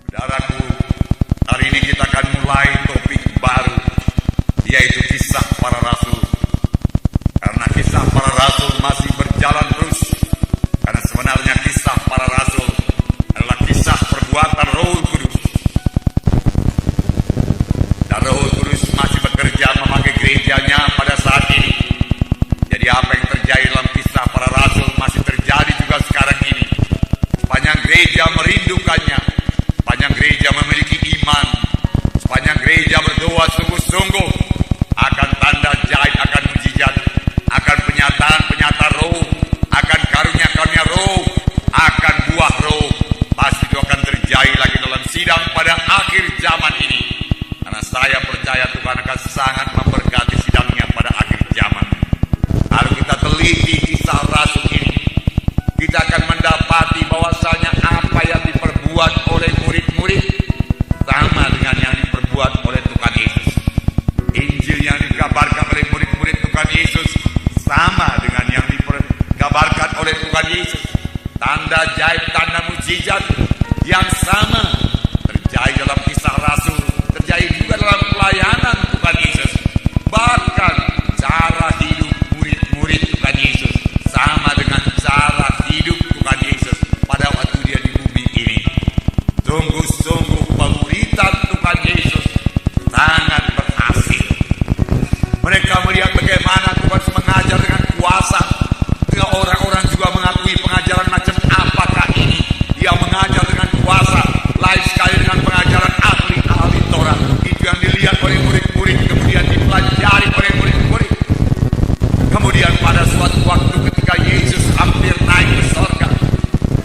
Saudaraku, hari ini kita akan mulai topik baru, yaitu kisah para rasul. Karena kisah para rasul masih berjalan terus. Karena sebenarnya kisah para rasul adalah kisah perbuatan Roh Kudus. Dan Roh Kudus masih bekerja memakai gerejanya pada saat ini. Jadi apa yang terjadi dalam kisah para rasul masih terjadi juga sekarang ini. Sepanjang gereja merindukannya, sepanjang gereja memiliki iman, sepanjang gereja berdoa sungguh-sungguh, akan tanda jahit, akan mujizat, akan penyataan Roh, akan karunia-karunia Roh, akan buah Roh, pasti itu akan terjadi lagi dalam sidang pada akhir zaman ini. Karena saya percaya Tuhan akan sangat memberkati sidangnya pada akhir zaman. Kalau kita teliti kisah rasul ini, kita akan mendapati bahwasanya apa yang diperbuat oleh murid-murid sama dengan yang diperbuat oleh Tuhan Yesus. Injil yang dikabarkan oleh murid-murid Tuhan Yesus sama dengan yang dikabarkan oleh Tuhan Yesus. Tanda jahit, tanda mujizat yang sama terjadi dalam kisah rasul, terjadi juga dalam pelayanan Tuhan Yesus. Bahkan cara hidup murid-murid Tuhan Yesus sama dengan cara hidup Tuhan Yesus pada waktu dia di bumi ini. Sungguh-sungguh pemuritan Tuhan Yesus sangat berhasil. Mereka melihat bagaimana Tuhan mengajar dengan kuasa. Ketika orang-orang juga mengakui pengajaran macam apakah ini, dia mengajar dengan kuasa, lain sekali dengan pengajaran ahli-ahli Taurat. Itu yang dilihat oleh murid-murid, kemudian dipelajari oleh murid-murid. Kemudian pada suatu waktu ketika Yesus hampir naik ke surga,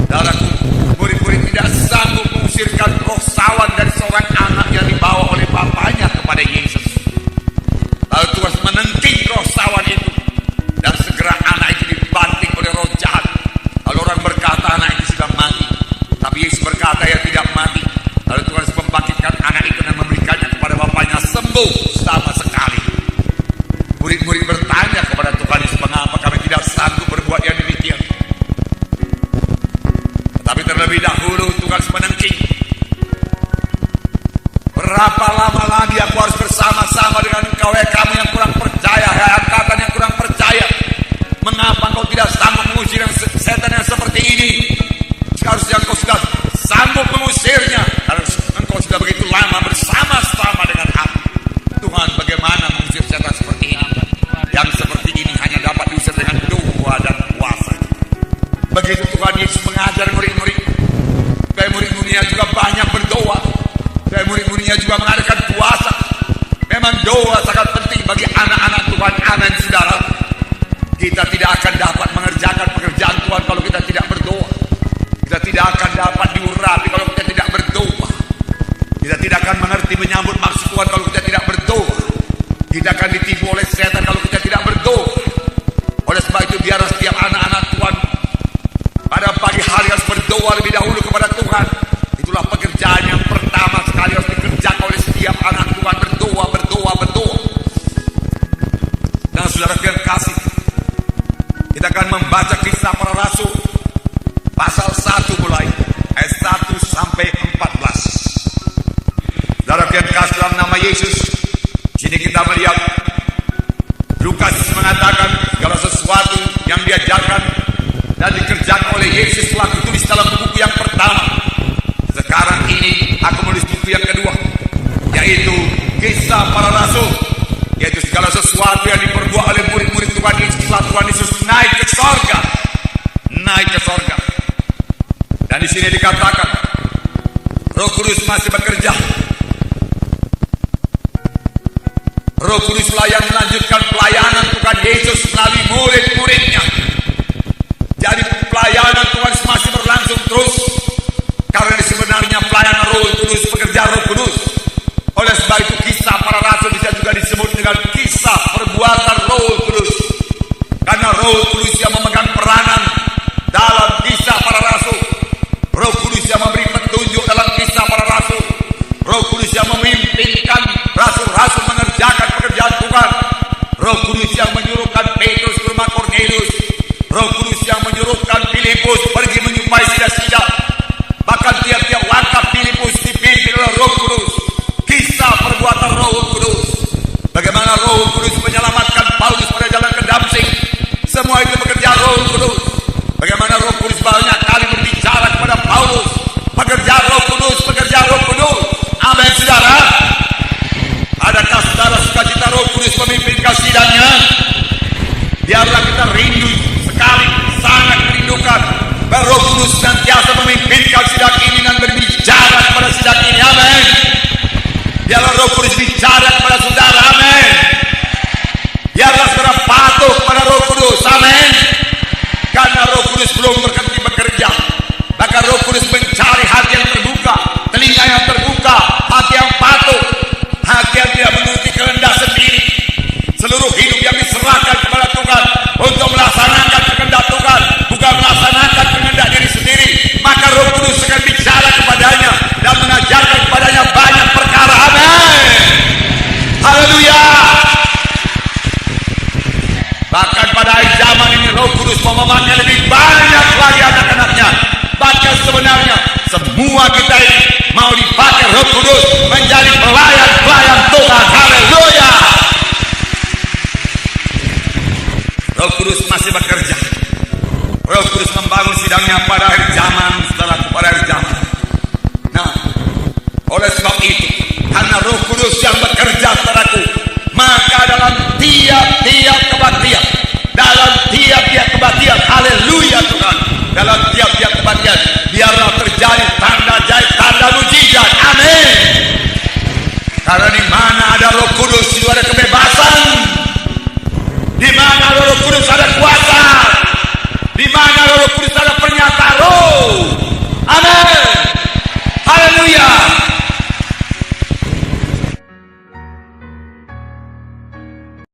saudaraku, murid-murid tidak sanggup mengusirkan roh sawan dari seorang anak yang dibawa oleh bapaknya kepada Yesus. Lalu Tuhan menenting roh sawan itu, dan segera anak itu dibanting oleh roh jahat. Lalu orang berkata anak itu sudah mati, tapi Yesus berkata ya tidak mati. Lalu Tuhan membangkitkan anak itu dan memberikannya kepada bapaknya sembuh sama sekali. Murid-murid bertanya kepada Tuhan Yesus, mengapa kami tidak sanggup berbuat yang demikian? Tapi terlebih dahulu Tuhan menengking, berapa lama lagi aku harus bersama-sama dengan engkau, kamu yang kurang percaya, angkatan yang kurang percaya? Mengapa engkau tidak sanggup mengusir setan yang seperti ini? Seharusnya engkau sudah sanggup mengusirnya, karena engkau sudah begitu lama bersama-sama dengan aku. Tuhan, bagaimana mengusir setan seperti ini? Yang seperti ini hanya dapat diusir dengan doa dan puasa. Begitu Tuhan Yesus mengajar murid-murid, supaya murid-muridnya juga banyak berdoa, supaya murid-muridnya juga mengadakan puasa. Memang doa sangat penting bagi anak-anak Tuhan. Amin, saudara. Kita tidak akan dapat mengerjakan pekerjaan Tuhan kalau kita tidak berdoa. Kita tidak akan dapat diurapi kalau kita tidak berdoa. Kita tidak akan mengerti menyambut maksud Tuhan kalau kita tidak berdoa. Kita akan ditipu oleh setan kalau kita tidak berdoa. Oleh sebab itu biar setiap anak-anak Tuhan pada pagi hari harus berdoa lebih dahulu kepada Tuhan. Itulah pekerjaan yang pertama sekali harus dikerjakan oleh setiap anak Tuhan. Berdoa, berdoa, berdoa. Dan saudara yang kasih, kita akan membaca kisah para rasul pasal 1 mulai ayat 1 sampai 14. Saudara yang kasih dalam nama Yesus, sini kita melihat Lukas mengatakan segala sesuatu yang diajarkan dan dikerjakan oleh Yesus telah ditulis dalam buku yang pertama. Sekarang ini aku menulis buku yang kedua, yaitu kisah para rasul, yaitu segala sesuatu yang diperbuat oleh murid-murid Tuhan Yesus setelah Tuhan Yesus naik ke sorga. Naik ke sorga. Dan di sini dikatakan Roh Kudus masih bekerja. Roh Kuduslah yang melanjutkan pelayanan Tuhan Yesus melalui murid-muridnya. Jadi pelayanan Tuhan masih berlangsung terus, karena sebenarnya pelayanan Roh Kudus, pekerja Roh Kudus. Oleh sebab itu kisah para rasul bisa juga disebut dengan kisah perbuatan Roh Kudus, karena Roh Kudus yang memegang peranan dalam kisah para rasul. Roh Kudus yang memberi petunjuk dalam kisah para rasul. Roh Kudus yang memimpinkan rasul-rasul mengerjakan pekerjaan Tuhan. Bagaimana Roh Kudus banyak kali berbicara kepada Paulus, pekerjaan Roh Kudus, pekerjaan Roh Kudus. Amin, saudara. Adakah saudara sukacita Roh Kudus memimpin sidangnya? Biarlah kita rindu sekali, sangat merindukan Roh Kudus senantiasa memimpin sidang ini dan berbicara kepada sidang ini. Amin. Biarlah Roh Kudus bicara kepada saudara. Amin. Biarlah saudara patuh kepada Roh Kudus. Amin. Karena Roh Kudus belum berhenti bekerja. Maka Roh Kudus mencari hati yang terbuka, telinga yang terbuka, hati yang patuh, hati yang tidak menuruti kehendak sendiri. Seluruh hidup yang diserahkan kepada Tuhan untuk melaksanakan kehendak Tuhan, bukan melaksanakan kehendak diri sendiri. Maka Roh Kudus akan bicara kepadanya dan mengajarkan kepadanya banyak perkara. Amin. Haleluya. Bahkan pada akhir zaman ini Roh Kudus mau memakai lebih banyak lagi anak-anaknya. Bahkan sebenarnya semua kita ini mau dipakai Roh Kudus menjadi pelayan-pelayan Tuhan. Haleluya. Roh Kudus masih bekerja. Roh Kudus membangun sidangnya pada akhir zaman, setelah pada akhir zaman. Nah, oleh sebab itu, karena Roh Kudus yang bekerja, saudaraku, maka dalam tiap-tiap kebaktian, haleluya Tuhan, dalam tiap-tiap kebaktian, biarlah terjadi tanda jahit, tanda mujizat. Amin. Karena di mana ada Roh Kudus itu ada kebebasan. Di mana Roh Kudus ada kuasa.